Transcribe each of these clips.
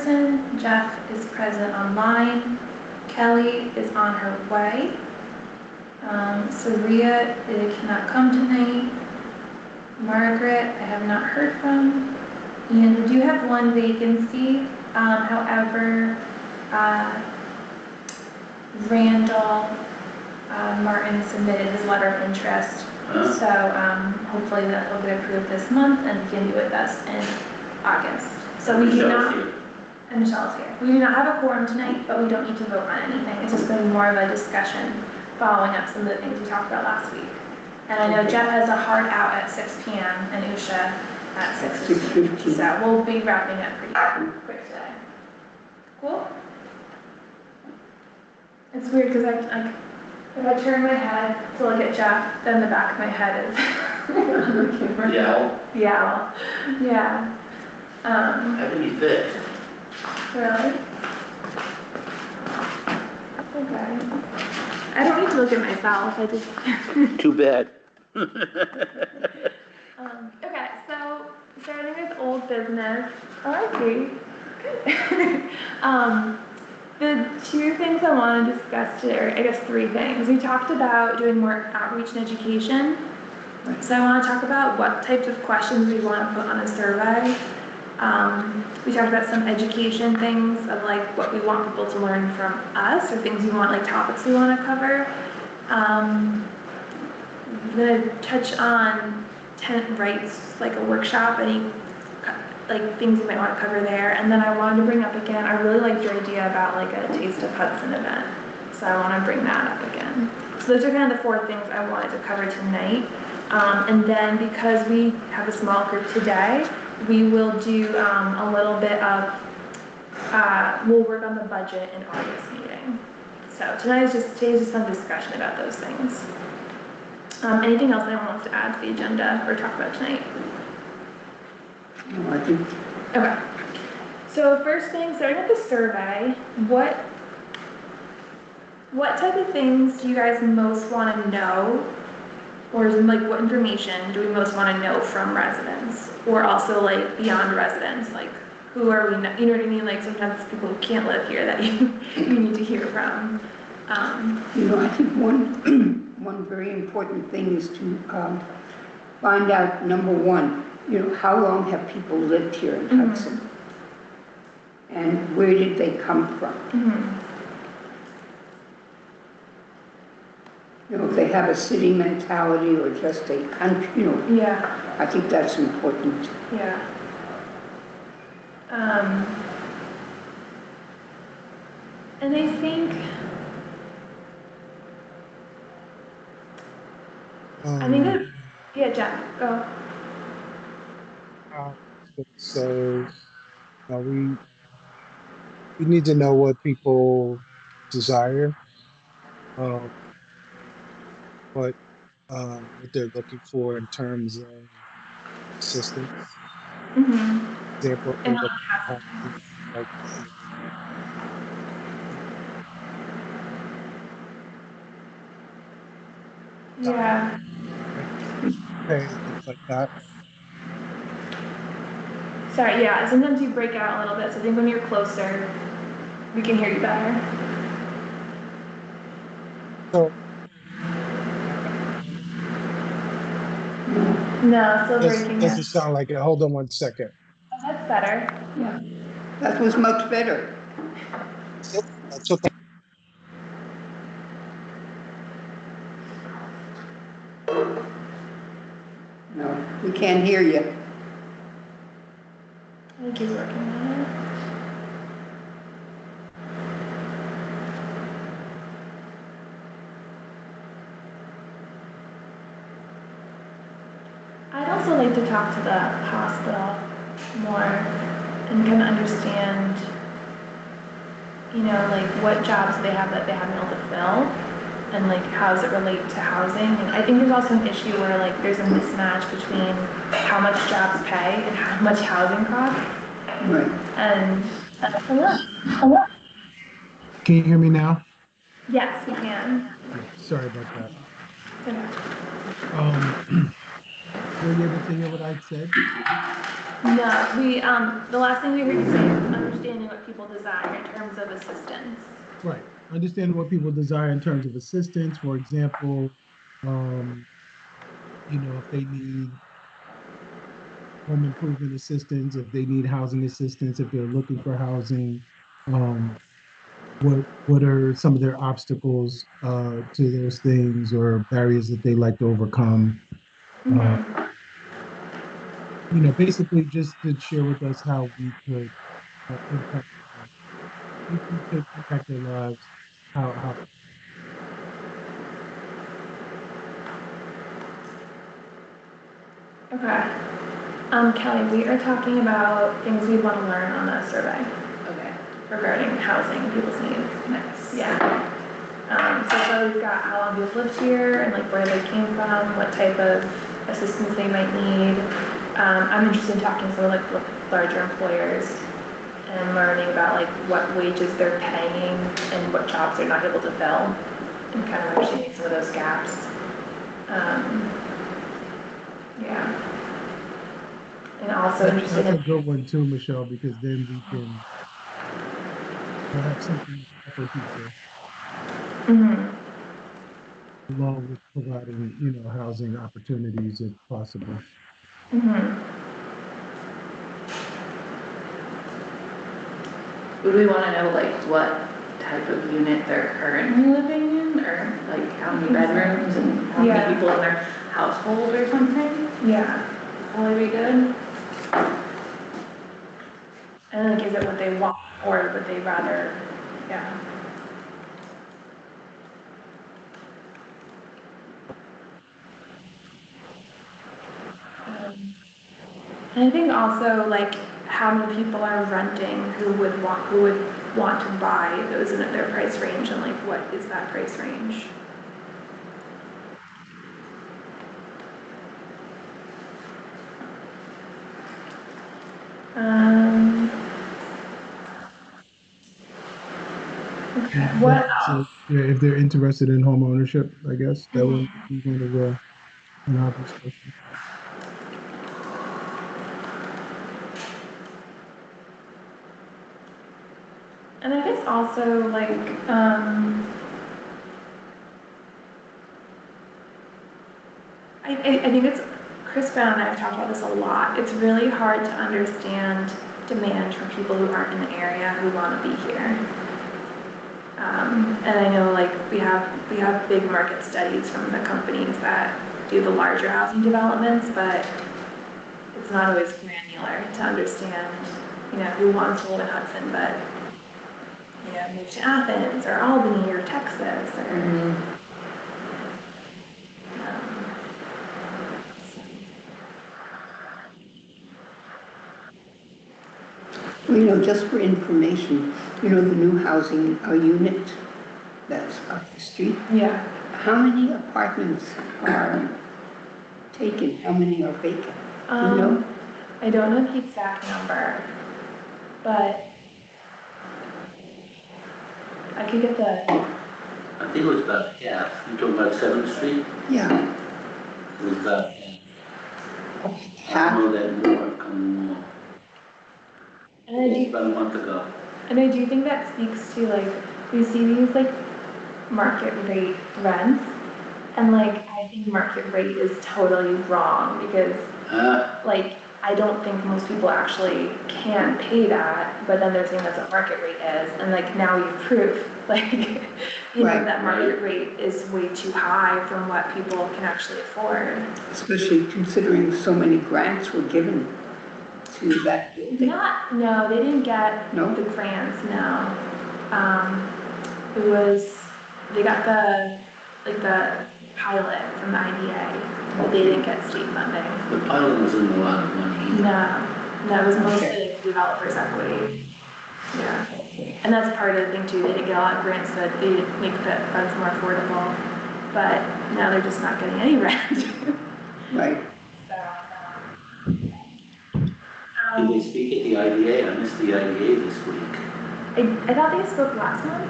person. Jeff is present online. Kelly is on her way. Saria cannot come tonight. Margaret, I have not heard from. And we do have one vacancy. However, Randall Martin submitted his letter of interest. So hopefully that will get approved this month and begin to be with us in August. So we do not, and Michelle's here. We do not have a quorum tonight, but we don't need to vote on anything. It's just going to be more of a discussion following up some of the things we talked about last week. And I know Jeff has a hard out at 6 p.m. and Usha at 6:15. So we'll be wrapping up pretty quick today. Cool? It's weird because if I turn my head to look at Jeff, then the back of my head is on the camera. Yeah. Yeah. How do you fit? Really? Okay. I don't need to look at myself. I just. Too bad. Okay, so starting with old business. Oh, I see. Good. The two things I want to discuss today, or I guess three things. We talked about doing more outreach and education. So I want to talk about what types of questions we want to put on a survey. We talked about some education things of like what we want people to learn from us, or things we want, like topics we want to cover. I'm going to touch on tenant rights, like a workshop, any like things you might want to cover there. And then I wanted to bring up again, I really liked your idea about like a Taste of Hudson event. So I want to bring that up again. So those are kind of the four things I wanted to cover tonight. And then because we have a small group today, we will do a little bit of, we'll work on the budget in August meeting. So today's just some discussion about those things. Anything else anyone wants to add to the agenda or talk about tonight? No, I think. Okay. So first thing, starting with the survey, what type of things do you guys most want to know, or like what information do we most want to know from residents, or also like beyond residents, like who are we? You know what I mean? Like sometimes people who can't live here that you need to hear from. You know, I think one very important thing is to find out, number one, you know, how long have people lived here in Hudson? And where did they come from? You know, if they have a city mentality or just a country, you know. Yeah. I think that's important. Yeah. And I think, that, yeah, Jeff, go. So we need to know what people desire, what they're looking for in terms of assistance. Example, And like yeah. things like that. Sorry, yeah, sometimes you break out a little bit, so I think when you're closer, we can hear you better. So No, still breaking doesn't up. sound like it. Hold on one second. Oh, that's better. Yeah, that was much better. That's okay. No, we can't hear you. I think he's working on it. I'd also like to talk to the hospital more and kind of understand, you know, like what jobs they have that they haven't been able to fill, and like how does it relate to housing. And I think there's also an issue where like there's a mismatch between how much jobs pay and how much housing costs. Right. And Can you hear me now? yes, we can. Sorry about that. Okay. Were you able to hear what I said? No, the last thing we heard you say is understanding what people desire in terms of assistance. Right. Understand what people desire in terms of assistance. For example, um, if they need home improvement assistance, if they need housing assistance, if they're looking for housing, um, what are some of their obstacles to those things or barriers that they like to overcome? Uh, Mhm. basically just to share with us how we could impact, if we could impact their lives, how. Okay. Kelly, we are talking about things we want to learn on the survey Okay. regarding housing and people's needs. Nice. Yeah. So we've got how long they've lived here and like where they came from, what type of assistance they might need. I'm interested in talking to some of like larger employers and learning about like what wages they're paying and what jobs they're not able to fill and kind of understanding some of those gaps. Yeah. And also interested That's a in, good one too, Michelle, because then we'll have something to offer people Mhm. along with providing, housing opportunities if possible. Mhm. Would we want to know like what type of unit they're currently living in, or like how many bedrooms and how Yeah. many people in their household or something? Yeah. Probably be good. And like, is it what they want or would they rather, yeah. And I think also like how many people are renting who would want to buy those in their price range and like what is that price range? Um, okay, what else? So yeah, if they're interested in home ownership, I guess that would be one of an obvious question. And I guess also like, I think it's, Chris Brown and I have talked about this a lot. It's really hard to understand demand from people who aren't in the area who want to be here. And I know like we have big market studies from the companies that do the larger housing developments, but it's not always granular to understand, who wants to live in Hudson, but move to Athens or Albany or Texas or. Um, Well, just for information, the new housing unit that's up the street, yeah. how many apartments are taken? How many are vacant? Do you know? I don't know the exact number, but I could get the. I think it was about half. You're talking about 7th Street? Yeah, It was about half. I half. know that more, coming more. And I do, About a month ago. and I do think that speaks to like we see these like market rate rents, and like I think market rate is totally wrong because like I don't think most people actually can pay that, but then they're saying that's what market rate is, and like now we have proof, like Right. that market rate is way too high from what people can actually afford. Especially considering so many grants were given to that building. No, they didn't get No? the grants, no. It was, they got the pilot from the IDA, but they didn't get state funding. The pilot wasn't a lot of money either. No, that was mostly Okay. like developers' equity. Yeah, and that's part of the thing too, they didn't get a lot of grants, so they didn't make the funds more affordable, but now they're just not getting any rent. Right. Did they speak at the IDA? I missed the IDA this week. I thought they spoke last month?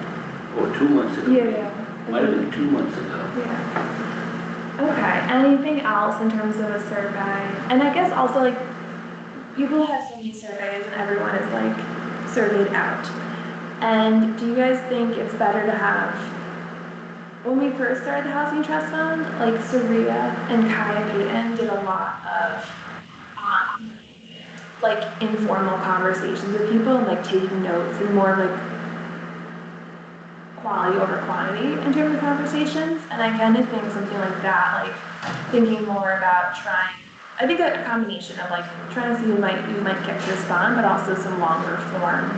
Or 2 months ago. Yeah. Might have been 2 months ago. Yeah. Okay, anything else in terms of a survey? And I guess also like people have so many surveys and everyone is like surveyed out. And do you guys think it's better to have, when we first started the Housing Trust Fund, like Saria and Kaya Payton did a lot of, like informal conversations with people and like taking notes and more of like quality over quantity in terms of conversations. And I kind of think something like that, like thinking more about trying, I think a combination of like trying to see who you might get to respond, but also some longer form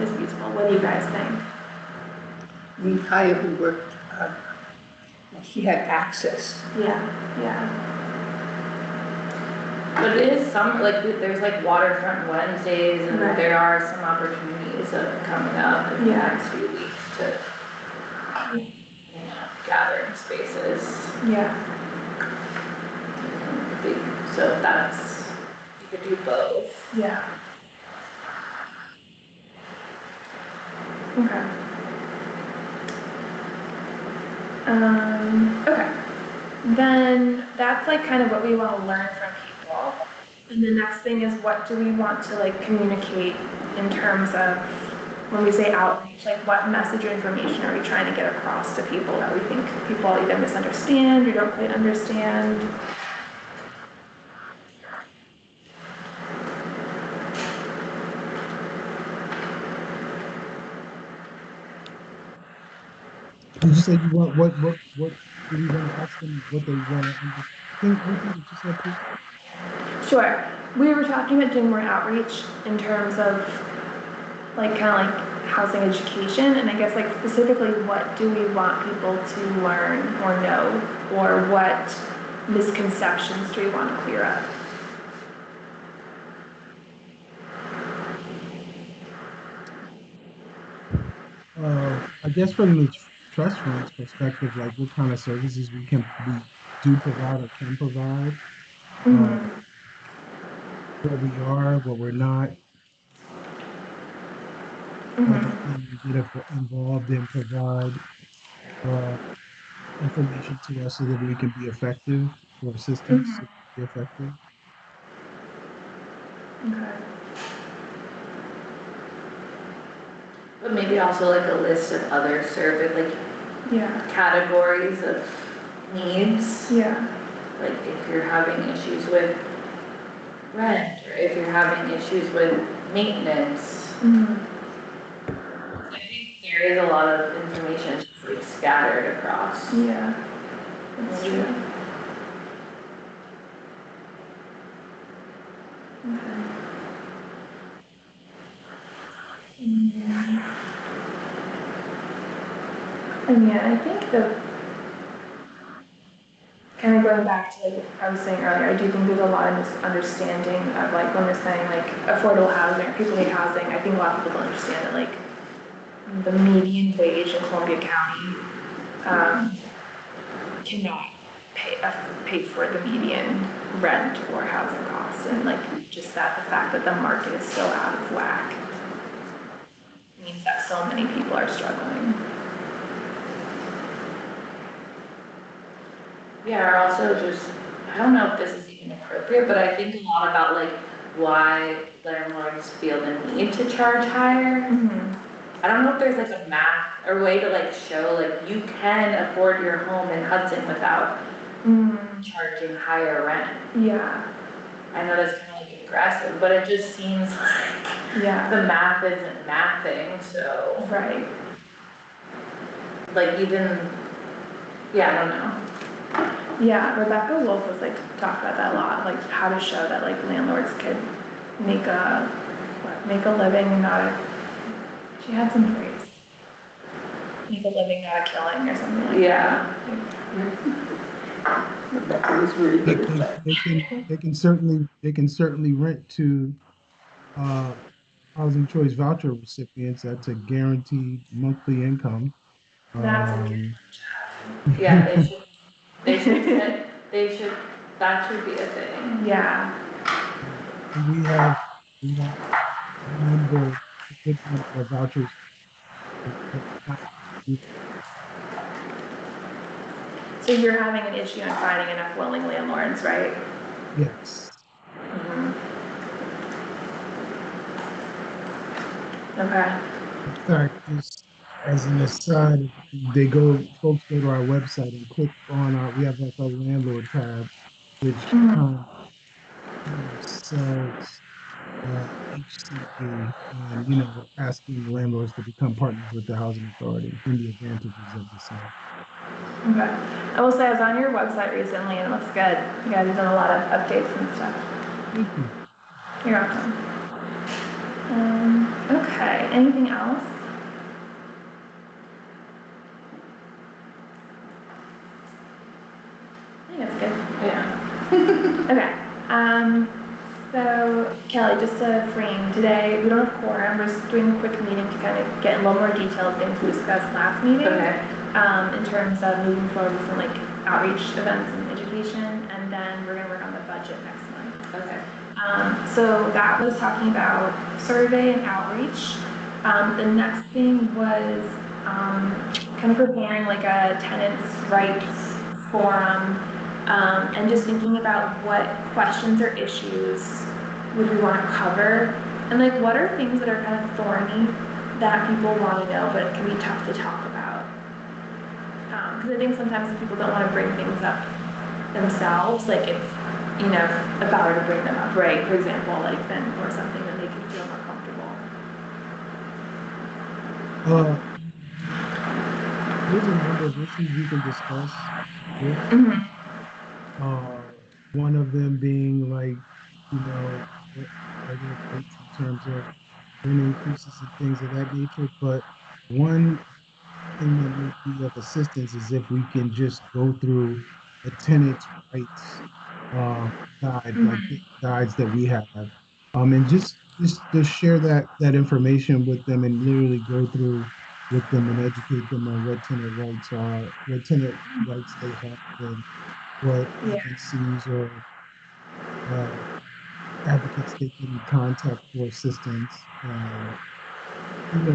is useful. What do you guys think? I mean, Kaya, who worked, she had access. Yeah. But it is some, like, there's like waterfront Wednesdays, and Right. there are some opportunities of coming up in the Yeah. next few weeks to, gathering spaces. Yeah. So that's, you could do both. Yeah. Okay. Okay. Then that's like kind of what we want to learn from people. And the next thing is what do we want to like communicate in terms of when we say outreach, like what message or information are we trying to get across to people that we think people either misunderstand or don't quite understand? Did you say you want, what do we want to ask them, what they want to understand? Can you repeat what you said, please? Sure. We were talking about doing more outreach in terms of like kind of like housing education, and I guess like specifically what do we want people to learn or know, or what misconceptions do we want to clear up? I guess from the trust fund's perspective, like what kind of services we do provide or can provide, uh, Mm-hmm. what we are, what we're not, how they Mm-hmm. can involved and provide uh, information to us so that we can be effective, or assistance Mm-hmm. to be effective. Okay. But maybe also like a list of other like Yeah. categories of needs. Yeah. Like if you're having issues with rent, or if you're having issues with maintenance. Mm-hmm. I think there is a lot of information just like scattered across. Yeah. That's true. Okay. Mm. And yeah, I think the kind of going back to like I was saying earlier, I do think there's a lot of misunderstanding of like when we're saying like affordable housing or people need housing. I think a lot of people don't understand that like the median wage in Columbia County cannot pay for the median rent or housing costs, and like just that the fact that the market is so out of whack means that so many people are struggling. Yeah, or also just, I don't know if this is even appropriate, but I think a lot about like why landlords feel the need to charge higher. Mm-hmm. I don't know if there's like a math or way to like show like you can afford your home in Hudson without charging higher rent. Yeah. I know that's kind of like aggressive, but it just seems like Yeah. the math isn't mathing, so Right. like even, yeah, I don't know. Yeah, Rebecca Wolf was like talk about that a lot, like how to show that like landlords could make a living and not a, she had some phrase. Make a living, not a killing or something like Yeah. That was really They good at can, that. they can certainly rent to uh, housing choice voucher recipients. That's a guaranteed monthly income. That's a good Um, Yeah, they should, that should be a thing. Yeah. and we have a good number of vouchers. So you're having an issue in finding enough willing landlords, right? Yes. Mm-hmm. Okay. In fact, just as an aside, folks go to our website and click on we have like a landlord tab, which Mhm. sells HCD and, asking landlords to become partners with the housing authority and the advantages of the same. Okay. I will say I was on your website recently and it looks good. You guys have done a lot of updates and stuff. Thank you. You're welcome. Okay, anything else? I think that's good. Yeah. Okay, so Kelly, just to frame today, we don't have quorum, we're just doing a quick meeting to kind of get a little more detailed things we discussed last meeting. Okay. In terms of moving forward with some like outreach events and education, and then we're gonna work on the budget next month. Okay. So that was talking about survey and outreach. The next thing was, kind of preparing like a tenants' rights forum, and just thinking about what questions or issues would we want to cover, and like what are things that are kind of thorny that people want to know, but it can be tough to talk about. Because I think sometimes people don't want to bring things up themselves, like if, if I were to bring them up, right, for example, like then, or something, then they can feel more comfortable. There's a number of issues we can discuss here. One of them being like, what are their rates in terms of rent increases and things of that nature. But one thing that may be of assistance is if we can just go through a tenant's rights guide, like the guides that we have, and just share that information with them and literally go through with them and educate them on what tenant rights are, what tenant rights they have, and what Yeah. agencies or uh, advocates they can contact for assistance.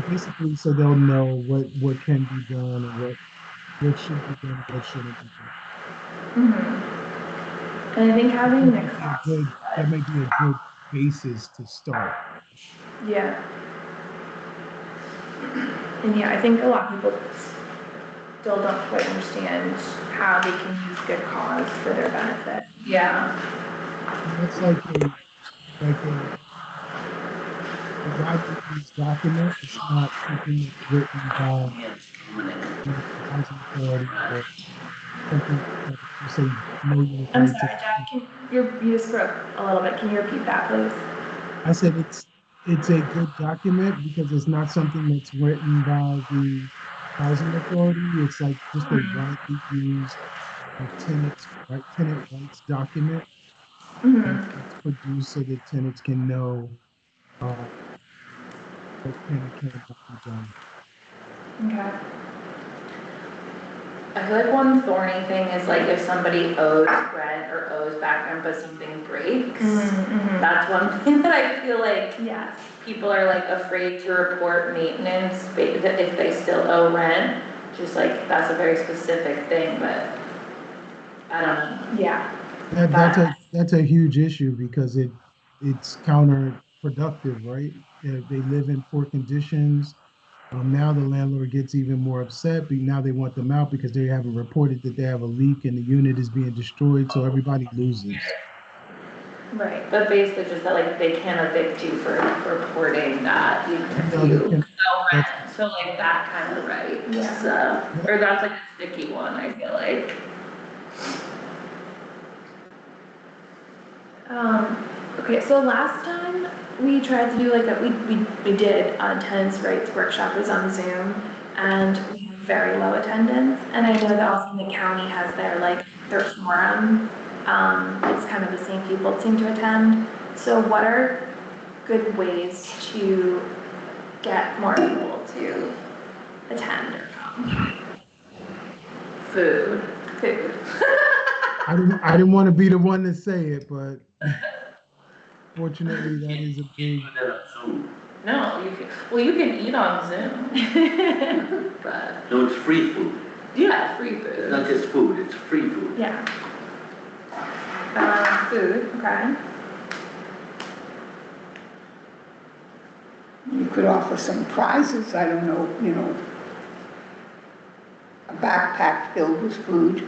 Basically, so they'll know what can be done and what should be done and what shouldn't be done. And I think having That mixed may be a thoughts. good that may be a good basis to start. Yeah. And yeah, I think a lot of people still don't quite understand how they can use good cause for their benefit. Yeah. That's like a widely used document. It's not something that's written by the housing authority or something that you say know your I'm right to. sorry, Jack, you just broke a little bit. Can you repeat that, please? I said it's a good document because it's not something that's written by the housing authority. It's like just a widely used tenant rights document that's produced so that tenants can know uh, what can and cannot be done. Okay. I feel like one thorny thing is like if somebody owes rent or owes back rent but something breaks. That's one thing that I feel like Yes. people are like afraid to report maintenance if they still owe rent. Just like that's a very specific thing, but I don't know. Yeah. That's a huge issue because it's counterproductive, right? They live in poor conditions. Now the landlord gets even more upset, but now they want them out because they haven't reported that they have a leak and the unit is being destroyed, so everybody loses. Right. But basically just that like they can't evict you for reporting that even if No, they you can. owe That's rent. So like that kind of right. Yeah. So, or that's like a sticky one, I feel like. Okay, so last time we tried to do like we did a tenants rights workshop, it was on Zoom, and we had very low attendance. And I know that also the county has their forum. It's kind of the same people seem to attend. So what are good ways to get more people to attend or come? Food. Food. I didn't want to be the one to say it, but fortunately that is a big. Do that on Zoom. No, you can eat on Zoom. But No, it's free food. yeah, free It's food. not just food, it's free food. Yeah. Food, okay. You could offer some prizes, I don't know, you know, a backpack filled with food.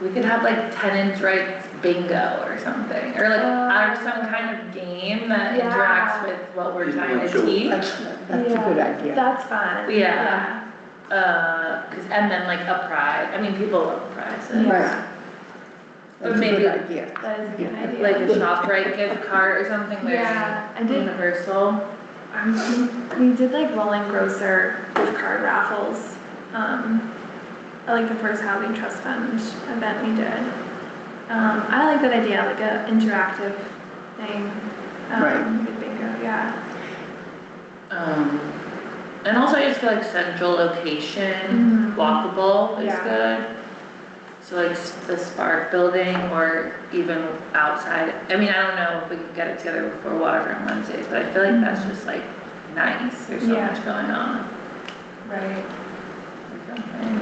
We could have like tenants' rights bingo or something, or like, or some kind of game that Yeah. interacts with what we're trying to teach. That's a good idea. That's fun. Yeah. And then like a prize, I mean, people love prizes. Yeah. Right. That's a maybe- good idea. That is a good idea. Like a ShopRite gift card or something very Yeah, I did. universal. We did like rolling grocer gift card raffles, at like the first housing trust fund event we did. I like that idea, like a interactive thing. Right. With bingo, yeah. And also I just feel like central location, Mhm. walkable is Yeah. good. So like the Spark building or even outside, I mean, I don't know if we can get it together before Waterfront Wednesdays, but I feel like that's just like nice, there's so Yeah. much going on. Right. or something.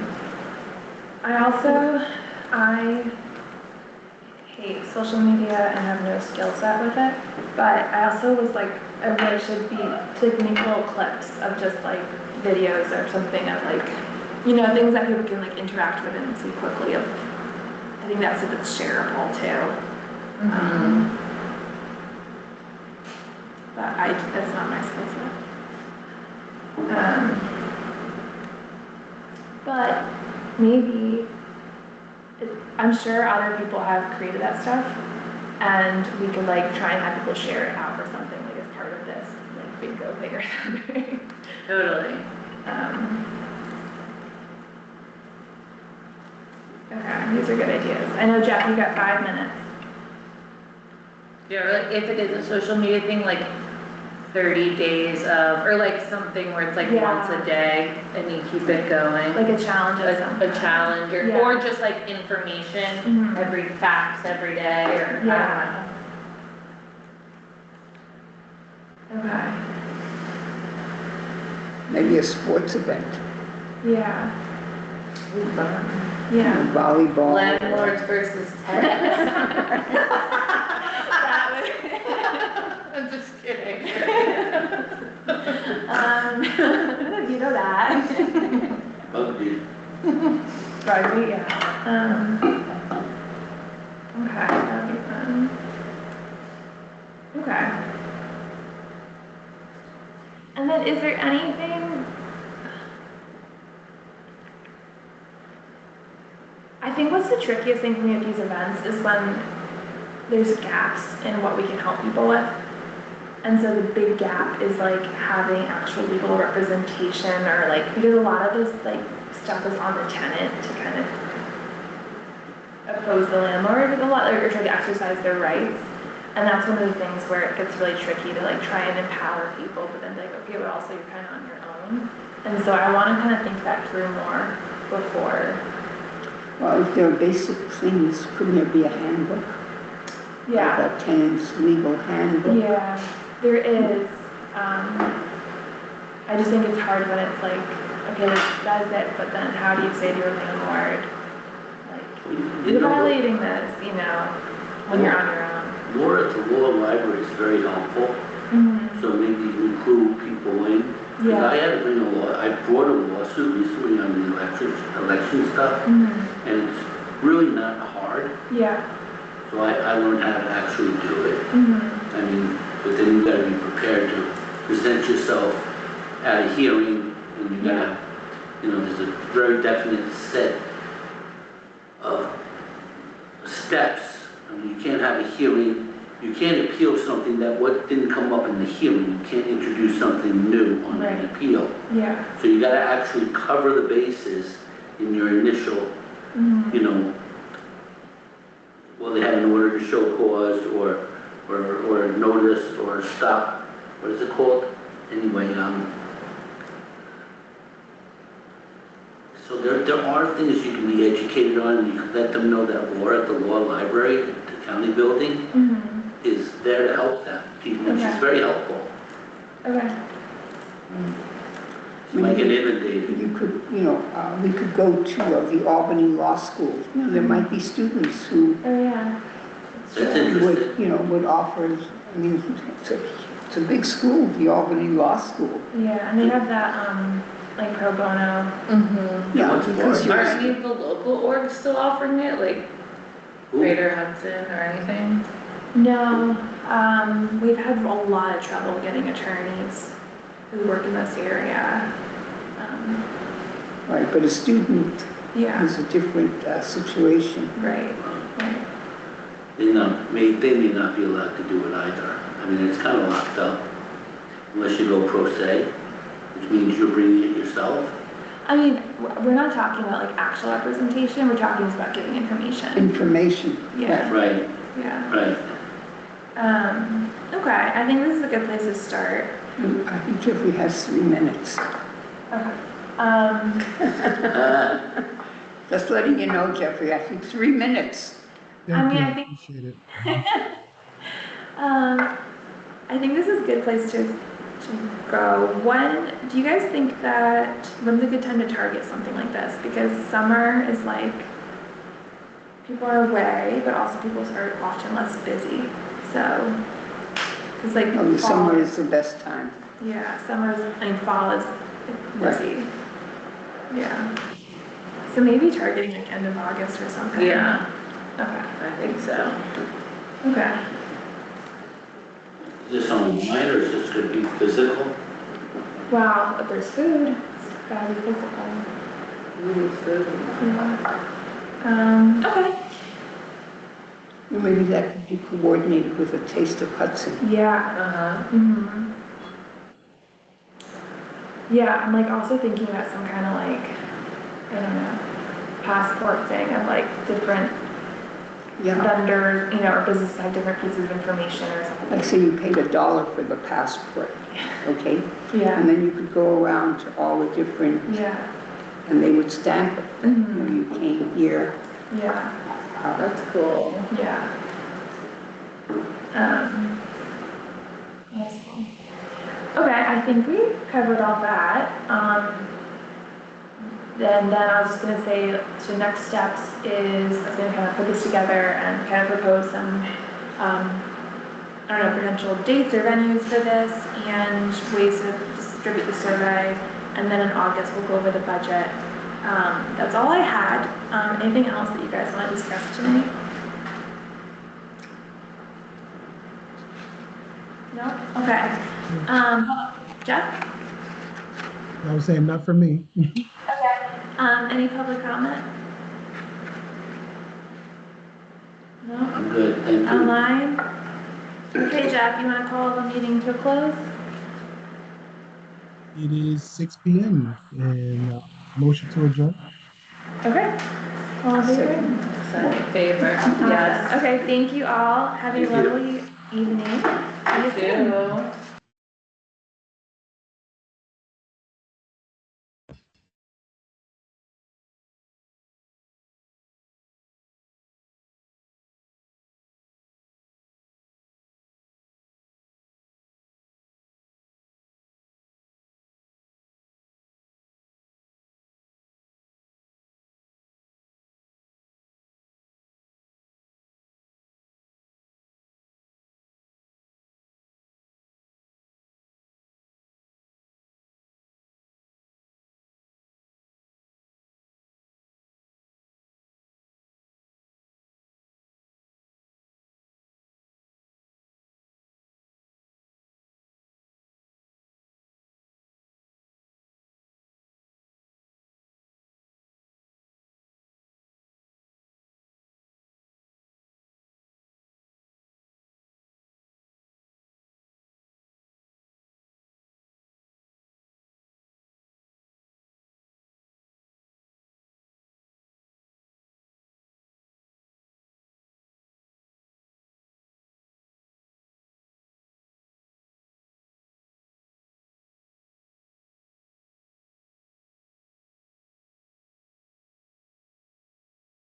I hate social media and have no skill set with it, but I also was like, I really should be taking little clips of just like videos or something of like, you know, things that people can like interact with and see quickly of, I think that's if it's shareable too. But that's not my skill set. But maybe, I'm sure other people have created that stuff, and we could like try and have people share it out or something, like as part of this, like bingo thing or something. Totally. Okay, these are good ideas. I know, Jeff, you got 5 minutes. Yeah, or like if it is a social media thing, like 30 days of, or like something where it's like Yeah. once a day and you keep it going. Like a challenge of something. A challenge or, Yeah. or just like information, Mhm. every facts every day or, I Yeah. Okay, Maybe a sports event, yeah, don't know. yeah. volleyball. Landlords versus tenants. That would. I'm just kidding. You know that. Rugby. Rugby, yeah. Okay, that'd be fun. Okay. And then is there anything? I think what's the trickiest thing for me at these events is when there's gaps in what we can help people with. And so the big gap is like having actual legal representation or like, because a lot of this like stuff is on the tenant to kind of oppose the landlord with a lot, or try to exercise their rights. And that's one of the things where it gets really tricky to like try and empower people, but then like, okay, but also you're kind of on your own. And so I want to kind of think that through more before. Well, if there are basic things, couldn't there be a handbook? Yeah. Like a tenant's legal handbook? Yeah, there is. I just think it's hard when it's like, okay, that's it, but then how do you say to your landlord, like, you're violating this, you know, when you're on your own. Law at the law library is very helpful, so maybe you include people in. 'Cause Yeah. I had to bring a law, I brought a lawsuit recently on the election stuff, and it's really not hard. Yeah. So I learned how to actually do it. Mm-hmm. I mean, but then you gotta be prepared to present yourself at a hearing, and you gotta, you know, there's a very definite set of steps. I mean, you can't have a hearing, you can't appeal something that what didn't come up in the hearing. You can't introduce something new on an Right. appeal. Yeah. So you gotta actually cover the bases in your initial, you know, well, they have an order to show cause or a notice or a stop, what is it called? Anyway, so there are things you can be educated on, and you can let them know that law at the law library, the county building, is there to help them, people, and she's Okay. very helpful. Okay. She might get inundated. You could, you know, we could go to the Albany Law School. You know, there might be students who Oh, yeah. That's interesting. would, you know, would offer, I mean, It's a big school, the Albany Law School. Yeah, and they have that, like pro bono. Mm-hmm. Yeah, what's because for? you're, Are any of the local orgs still offering it, like Who? Greater Hudson or anything? No, we've had a lot of trouble getting attorneys who work in this area. right, but a student Yeah, is a different situation. right, right. They may not be allowed to do it either. I mean, it's kind of locked up unless you go pro se, which means you're bringing it yourself. I mean, we're not talking about like actual representation, we're talking about giving information. Information. Yeah, Right, yeah. right. Okay, I think this is a good place to start. And I think Jeffrey has 3 minutes. Okay. Just letting you know, Jeffrey, I think 3 minutes. Thank mean, you, I think- appreciate it. I think this is a good place to go. Do you guys think that, when's a good time to target something like this? Because summer is like, people are away, but also people are often less busy. So, it's like Oh, the fall. summer is the best time. Yeah, fall is busy. Yeah. So maybe targeting like end of August or something. Yeah, Okay, I think so. okay. Is this online or is this gonna be physical? Wow, if there's food, it's gotta be physical. Ooh, food. Yeah. Okay. Maybe that could be coordinated with a Taste of Hudson. Yeah. Uh-huh. Mm-hmm. Yeah, I'm like also thinking about some kind of like, I don't know, passport thing of like different Yeah, vendors, or businesses have different pieces of information or something. like say you paid $1 for the passport, okay? Yeah. And then you could go around to all the different, Yeah. and they would stamp it. Mm-hmm. You came here. Yeah. That's cool. Yeah. That's cool. Okay, I think we covered all that. Then I was just gonna say, so next steps is I was gonna kind of put this together and kind of propose some, I don't know, potential dates or venues for this and ways to distribute the survey. And then in August, we'll go over the budget. That's all I had. Anything else that you guys want to discuss tonight? No? Okay. Jeff? I was saying, not for me. Okay. Any public comment? No? I'm good, thank you. Online? Okay, Jeff, you want to call the meeting to a close? It is 6 p.m. and motion to adjourn. Okay. All in favor? Favor, yes. Okay, thank you all. Have a Thank you. lovely evening. See you You soon. too.